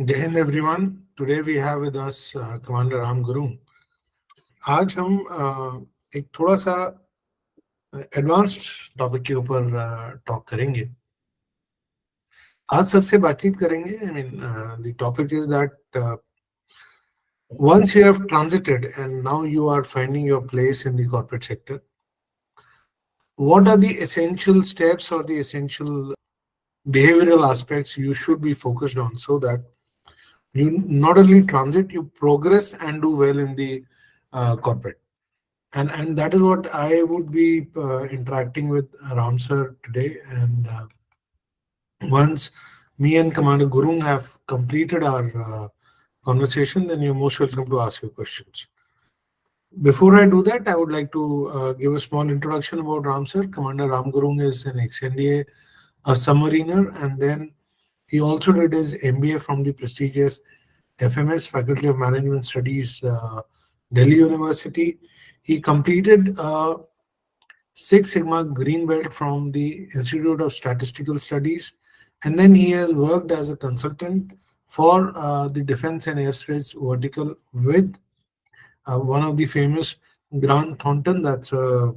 जय हिंद everyone. Today we have with us commander Ram Gurung. आज हम एक थोड़ा सा एडवांस्ड टॉपिक के ऊपर टॉक करेंगे. आज सर से बातचीत करेंगे. I mean the topic is that once you have transited and now you are finding your place in the corporate sector, what are the essential steps or the essential behavioral aspects you should be focused on so that you not only transit, you progress and do well in the corporate. And that is what I would be interacting with Ram sir today. And once me and Commander Gurung have completed our conversation, then you're most welcome to ask your questions. Before I do that, I would like to give a small introduction about Ram sir. Commander Ram Gurung is an ex-NDA, a submariner, and then he also did his MBA from the prestigious FMS, Faculty of Management Studies, Delhi University. He completed Six Sigma Green Belt from the Institute of Statistical Studies, and then he has worked as a consultant for the Defense and Airspace vertical with one of the famous Grant Thornton, that's a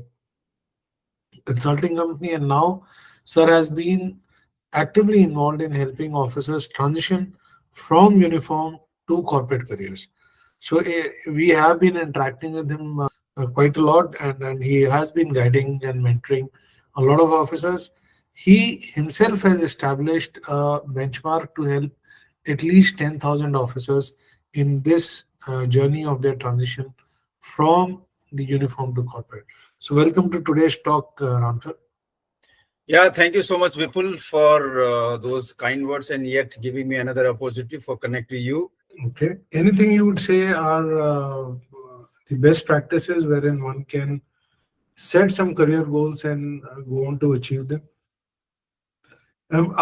consulting company, and now sir has been actively involved in helping officers transition from uniform to corporate careers. So we have been interacting with him quite a lot, and he has been guiding and mentoring a lot of officers. He himself has established a benchmark to help at least 10,000 officers in this journey of their transition from the uniform to corporate. So welcome to today's talk, Ram sir. Yeah, thank you so much, Vipul, for those kind words and yet giving me another opportunity for connecting you. Okay. Anything you would say are the best practices wherein one can set some career goals and go on to achieve them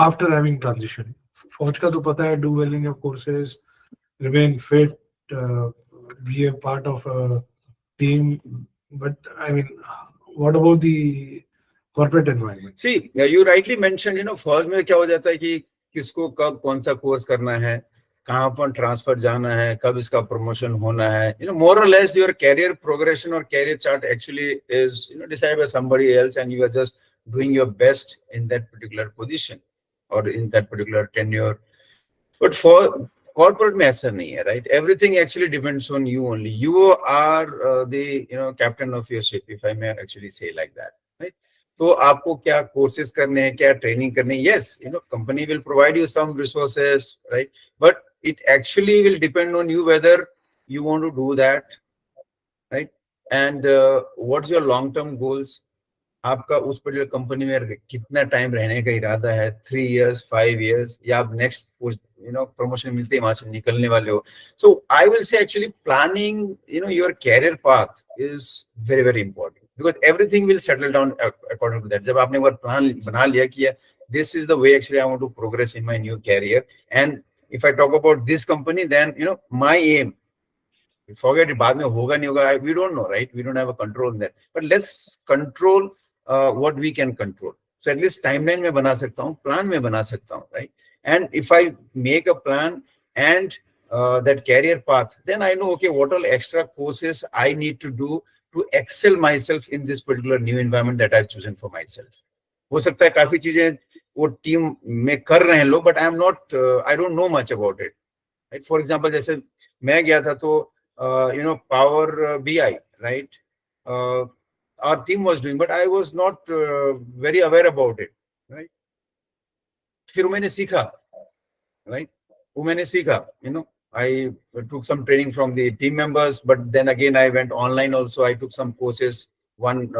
after having transitioned? फौज का तो पता है, do well in your courses, remain fit, be a part of a team. But I mean, what about the corporate environment? See, you rightly mentioned, फौज में क्या हो जाता है कि किसको कब कौन सा कोर्स करना है, कहाँ पर ट्रांसफर जाना है, कब इसका प्रमोशन होना है. More or less your career progression or career chart actually is decided by somebody else, and you are just doing your best in that particular position or in that particular tenure. But for corporate में ऐसा नहीं है, right? Everything actually depends on you only. You are the captain of your ship, if I may actually say like that, right? तो आपको क्या courses करने हैं, क्या ट्रेनिंग करनी है? Yes, company will provide you some resources, right? But it actually will depend on you whether you want to do that, right? And what's your long-term goals? आपका उस पर्टिकुलर कंपनी में कितना time रहने का इरादा है, 3 years, 5 years, या आप नेक्स्ट प्रमोशन मिलते ही वहां से निकलने वाले हो. So I will say actually planning your career path is very very important, because everything will settle down according to that. जब आपने एक बार प्लान बना लिया कि this is the way actually I want to progress in my new career, and if I talk about this company, then my aim, forget it, बाद में होगा नहीं होगा, we don't know, right? We don't have a control on that, but let's control what we can control. So at least timeline में बना सकता हूँ, plan में बना सकता हूँ, right? And if I make a plan and that career path, then I know, okay, what all extra courses I need to do to excel myself in this particular new environment that I've chosen for myself. हो सकता है काफी चीजें वो team में कर रहे हैं लोग, but I don't know much about it, right? For example, जैसे मैं गया था तो Power BI, right? Our team was doing, but I was not very aware about it, right? फिर मैंने सीखा, right? वो मैंने सीखा, I took some training from the team members, but then again I went online also. I took some courses, 1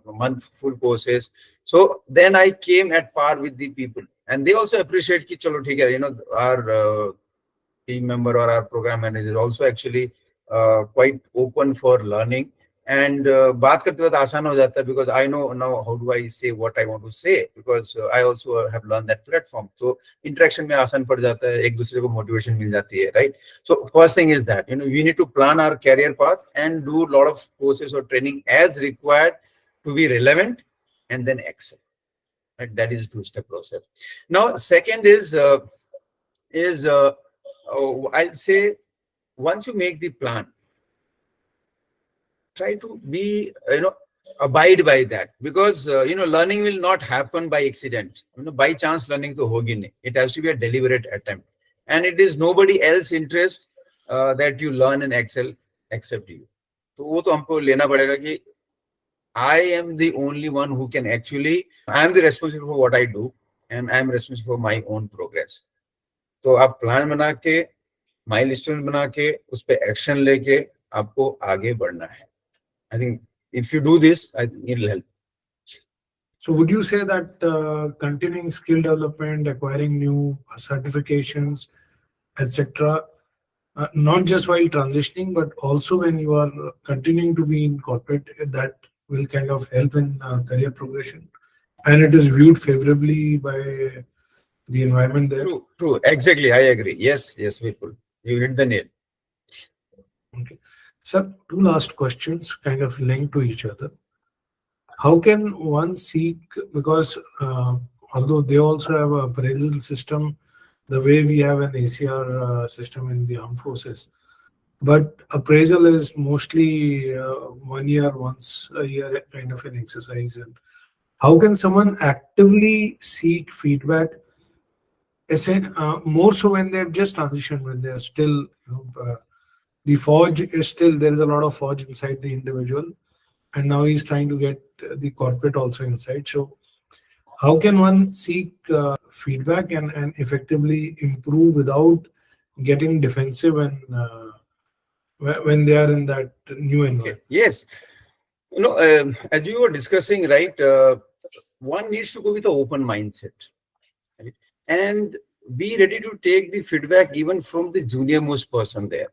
month full courses. So then I came at par with the people, and they also appreciate कि चलो ठीक है, our team member or our program manager also actually quite open for learning, and बात करते वक्त आसान हो जाता है, because I know now how do I say what I want to say, because I also have learned that platform. So interaction में आसान पड़ जाता है, एक दूसरे को motivation मिल जाती है, right? So first thing is that we need to plan our career path and do a lot of courses or training as required to be relevant, and then excel, right? That is 2-step process. Now second is I'll say once you make the plan, try to be, abide by that, because learning will not happen by accident. By chance learning to hogi nahi. It has to be a deliberate attempt, and it is nobody else interest that you learn and excel except you. तो वो तो हमको लेना पड़ेगा कि I am the only one who can actually, I am the responsible for what I do, and I am responsible for my own progress. तो आप plan बना के, माइलस्टोन बना के, उस पे एक्शन लेके आपको आगे बढ़ना है. I think if you do this, I think it'll help. So would you say that continuing skill development, acquiring new certifications, etc., not just while transitioning, but also when you are continuing to be in corporate, that will kind of help in career progression, and it is viewed favorably by the environment there? True. Exactly. I agree. Yes, Vipul. You hit the nail. Okay. Sir, two last questions kind of linked to each other. How can one seek, because although they also have an appraisal system, the way we have an ACR system in the armed forces, but appraisal is mostly 1 year, once a year kind of an exercise. And how can someone actively seek feedback, more so when they've just transitioned, when they're still, the forge is still, there is a lot of forge inside the individual, and now he's trying to get the corporate also inside. So how can one seek feedback and effectively improve without getting defensive when they are in that new environment? Yes. As you were discussing, right, one needs to go with an open mindset, right? And be ready to take the feedback even from the junior most person there,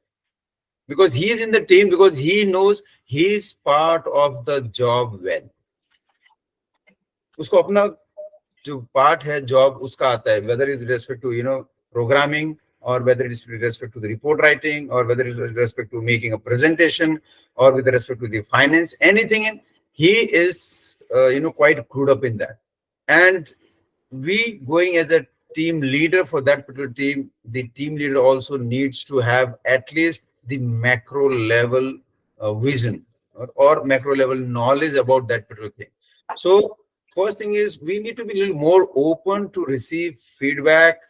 because he is in the team, because he knows he is part of the job well. उसको अपना जो part है job उसका आता है, whether it is with respect to programming, or whether it is with respect to the report writing, or whether it is with respect to making a presentation, or with respect to the finance, anything, and he is quite clued up in that. And we going as a team leader for that particular team, the team leader also needs to have at least the macro level vision or macro level knowledge about that particular thing. So first thing is we need to be a little more open to receive feedback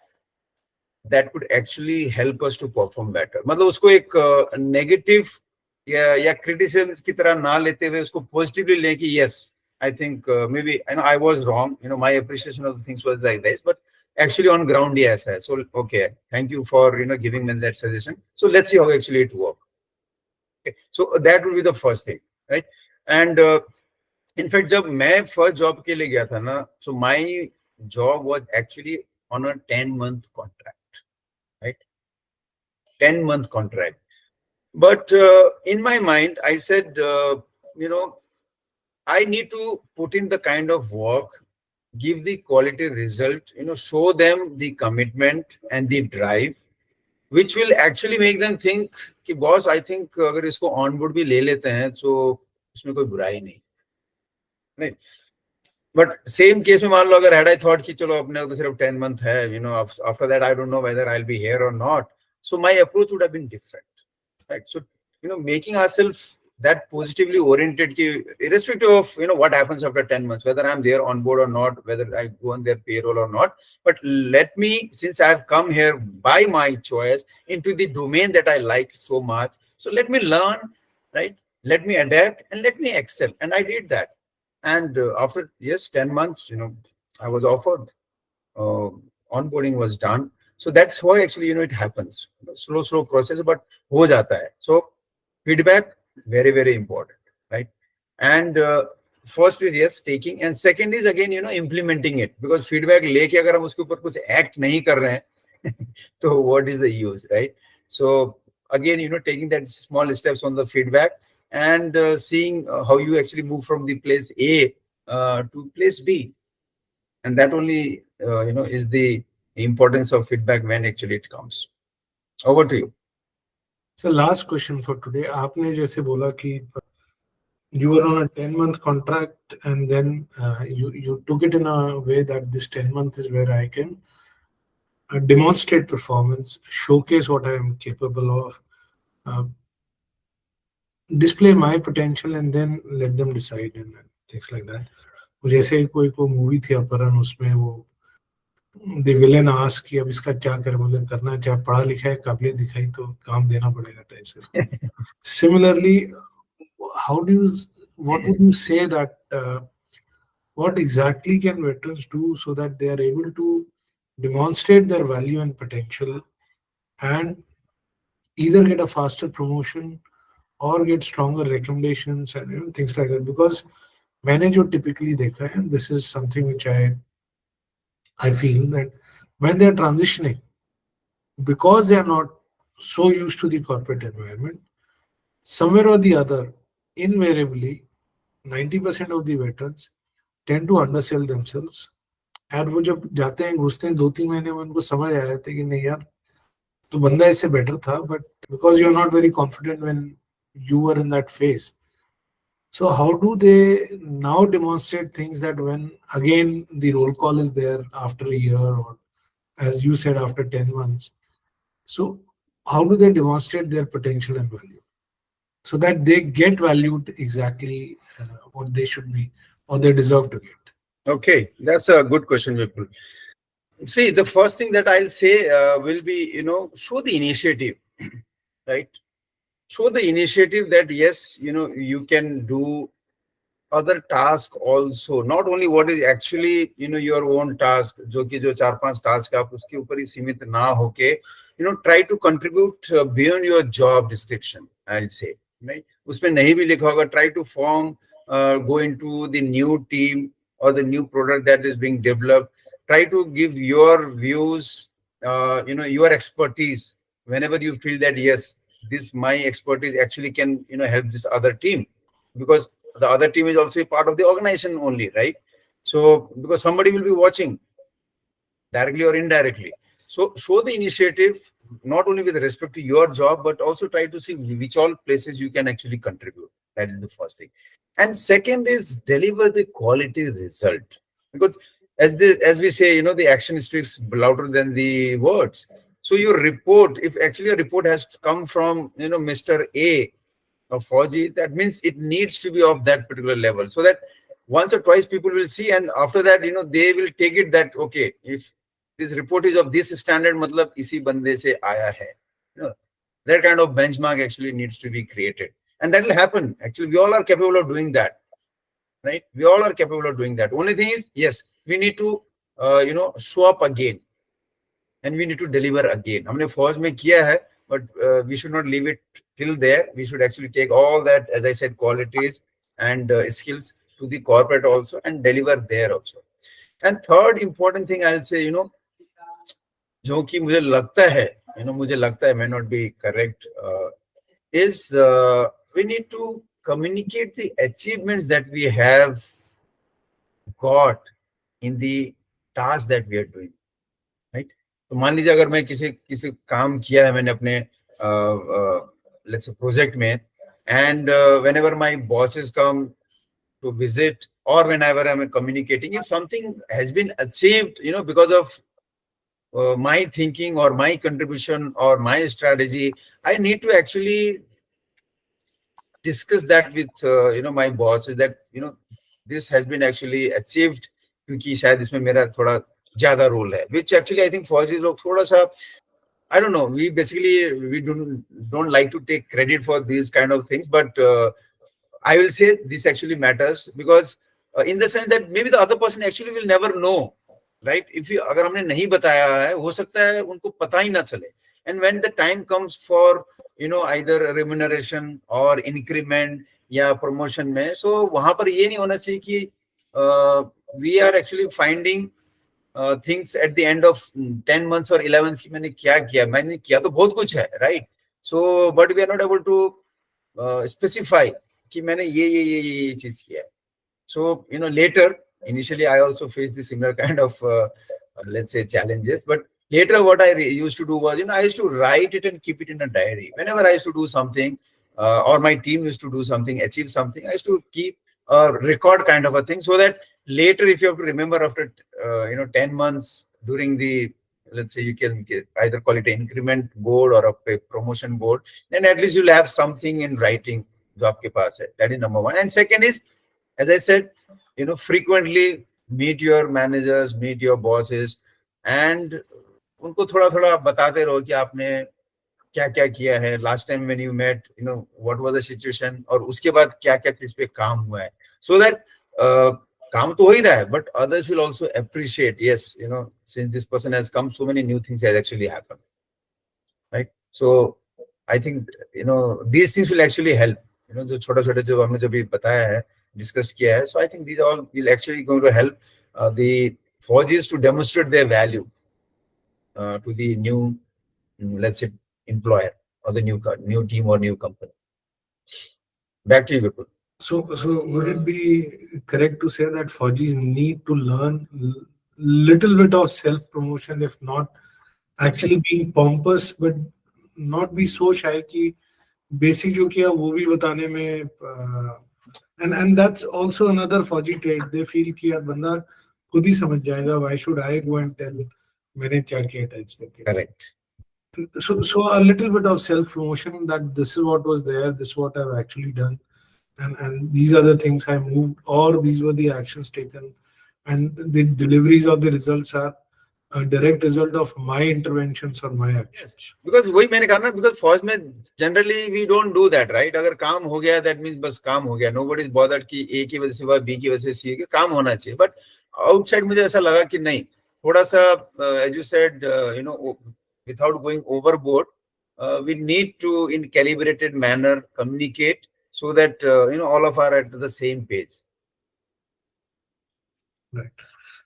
that could actually help us to perform better. मतलब उसको एक negative या criticism की तरह ना लेते हुए उसको positively लें कि yes, I think maybe I was wrong. My appreciation of the things was like this, but actually on ground yes. So okay, thank you for giving me that suggestion. So let's see how actually it works. Okay. So that will be the first thing, right? And in fact, जब मैं first job के लिए गया था ना, so my job was actually on a 10-month contract, right? 10-month contract. But in my mind, I said, I need to put in the kind of work, give the quality result, show them the commitment and the drive, which will actually make them think कि boss, I think अगर इसको on board भी ले लेते हैं तो उसमें कोई बुराई नहीं. But same case में मान लो अगर had I thought कि चलो अपने तो सिर्फ 10 month है, after that I don't know whether I'll be here or not. So my approach would have been different, right? So making ourselves that positively oriented, irrespective of what happens after 10 months, whether I'm there on board or not, whether I go on their payroll or not, but let me, since I've come here by my choice into the domain that I like so much, so let me learn, right? Let me adapt and let me excel. And I did that. And after 10 months, I was offered, onboarding was done. So that's why actually it happens. Slow process, but ho jata hai. So feedback, very, very important, right? And first is yes, taking, and second is again implementing it, because feedback leke agar hum uske upar kuch act nahi kar rahe hain, so what is the use, right? So again taking that small steps on the feedback and seeing how you actually move from the place A to place B, and that only is the importance of feedback when actually it comes. Over to you. So last question for today. आपने जैसे बोला कि you were on a 10-month contract, and then you took it in a way that this 10 month is where I can demonstrate performance, showcase what I am capable of, uh, display my potential, and then let them decide and things like that. जैसे कोई movie थी अपहरण, उसमें वो the villain ask कि अब इसका क्या करें, मतलब करना क्या, पढ़ा लिखा है, काबिलियत दिखाई तो काम देना पड़ेगा टाइप से. Similarly, how do you, what would you say that what exactly can veterans do so that they are able to demonstrate their value and potential and either get a faster promotion or get stronger recommendations and things like that? Because मैंने जो typically देखा है, and this is something which I feel that when they are transitioning, because they are not so used to the corporate environment, somewhere or the other, invariably, 90% of the veterans tend to undersell themselves. और वो जब जाते हैं, घुसते हैं, 2-3 महीने में उनको समझ आ जाता है कि नहीं यार, तो बंदा इससे बेटर था, but because you are not very confident when you were in that phase. So how do they now demonstrate things that when again the roll call is there after a year, or as you said, after 10 months? So how do they demonstrate their potential and value so that they get valued exactly what they should be or they deserve to get? Okay, that's a good question, Vipul. See, the first thing that I'll say will be, show the initiative, right? Show the initiative that yes, you can do other task also, not only what is actually your own task, जो कि जो 4-5 task आप उसके ऊपर ही सीमित ना होके, try to contribute beyond your job description, I'll say, right? उसमें नहीं भी लिखा होगा, try to form, go into the new team or the new product that is being developed. Try to give your views, your expertise whenever you feel that yes, this my expertise actually can help this other team, because the other team is also a part of the organization only, right? So because somebody will be watching directly or indirectly. So show the initiative, not only with respect to your job, but also try to see which all places you can actually contribute. That is the first thing. And second is deliver the quality result. Because as we say, the action speaks louder than the words. So your report, if actually a report has to come from Mr. A of 4G, that means it needs to be of that particular level, so that once or twice people will see, and after that they will take it that okay, if this report is of this standard, matlab isi bande se aaya hai. That kind of benchmark actually needs to be created, and that will happen. Actually, we all are capable of doing that, right? We all are capable of doing that. Only thing is, yes, we need to show up again, and we need to deliver again. हमने फौज में किया है, but we should not leave it till there. We should actually take all that, as I said, qualities and skills to the corporate also and deliver there also. And third important thing I'll say, जो कि मुझे लगता है, may not be correct, is we need to communicate the achievements that we have got in the task that we are doing, right? तो मान लीजिए अगर मैं किसी काम किया है मैंने अपने let's say project में, and whenever my bosses come to visit or whenever I'm communicating, if something has been achieved because of my thinking or my contribution or my strategy, I need to actually discuss that with my bosses, that this has been actually achieved क्योंकि शायद इसमें मेरा थोड़ा ज्यादा role है, which actually I think फौजी लोग थोड़ा सा, I don't know, we don't like to take credit for these kind of things, but I will say this actually matters, because in the sense that maybe the other person actually will never know, right? If you अगर हमने नहीं बताया है, हो सकता है उनको पता ही ना चले, and when the time comes for either remuneration or increment या promotion में, so वहां पर ये नहीं होना चाहिए कि we are actually finding things at the end of 10 months or 11 months कि मैंने किया तो बहुत कुछ है, right? So but we are not able to specify कि मैंने ये चीज किया है. So later, initially I also faced the similar kind of let's say challenges, but later what I used to do was I used to write it and keep it in a diary. Whenever I used to do something or my team used to do something, achieve something, I used to keep a record kind of a thing, so that later if you have to remember after 10 months during the let's say you can either call it an increment board or a promotion board, then at least you'll have something in writing जो आपके पास है. That is number one. And second is, as I said, frequently meet your managers, meet your bosses, and उनको थोड़ा थोड़ा बताते रहो कि आपने क्या क्या किया है, last time when you met, what was the situation, और उसके बाद क्या क्या चीज पे काम हुआ है, सो दैट काम तो हो ही रहा है, but others will also appreciate, yes, since this person has come, so many new things has actually happened, right? So I think these things will actually help, जो छोटा छोटा जो हमने जो भी बताया है, डिस्कस किया है, so I think these all will actually going to help the Fauji's to demonstrate their value to the new, let's say, employer or the new team or new company. Back to you, Vipul. So would it be correct to say that Faujis need to learn little bit of self-promotion, if not actually being pompous, but not be so shy कि basic जो किया वो भी बताने में, and that's also another Fauji trait. They feel कि यार बंदा खुद ही समझ जाएगा, why should I go and tell मैंने क्या किया था इस करके. Correct. So a little bit of self-promotion, that this is what was there, this is what I've actually done, and these are the things I moved, or these were the actions taken, and the deliveries or the results are a direct result of my interventions or my actions. Yes. Because वही मैंने कहा ना, because फौज में generally we don't do that, right? अगर काम हो गया, that means बस काम हो गया. Nobody is bothered कि A की वजह से हुआ, B की वजह से C, काम होना चाहिए. But outside मुझे ऐसा लगा कि नहीं, थोड़ा सा, as you said, without going overboard, we need to, in calibrated manner, communicate so that all of us are at the same page. Right.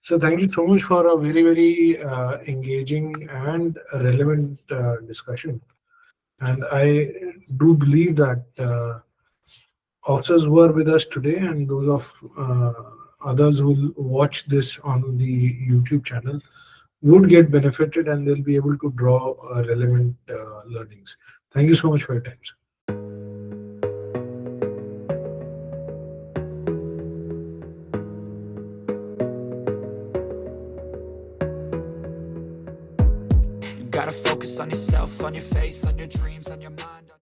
So thank you so much for a very, very engaging and relevant discussion. And I do believe that officers who are with us today and those of others who will watch this on the YouTube channel would get benefited, and they'll be able to draw relevant learnings. Thank you so much for your time, sir. You gotta focus on yourself, on your faith, on your dreams, on your mind.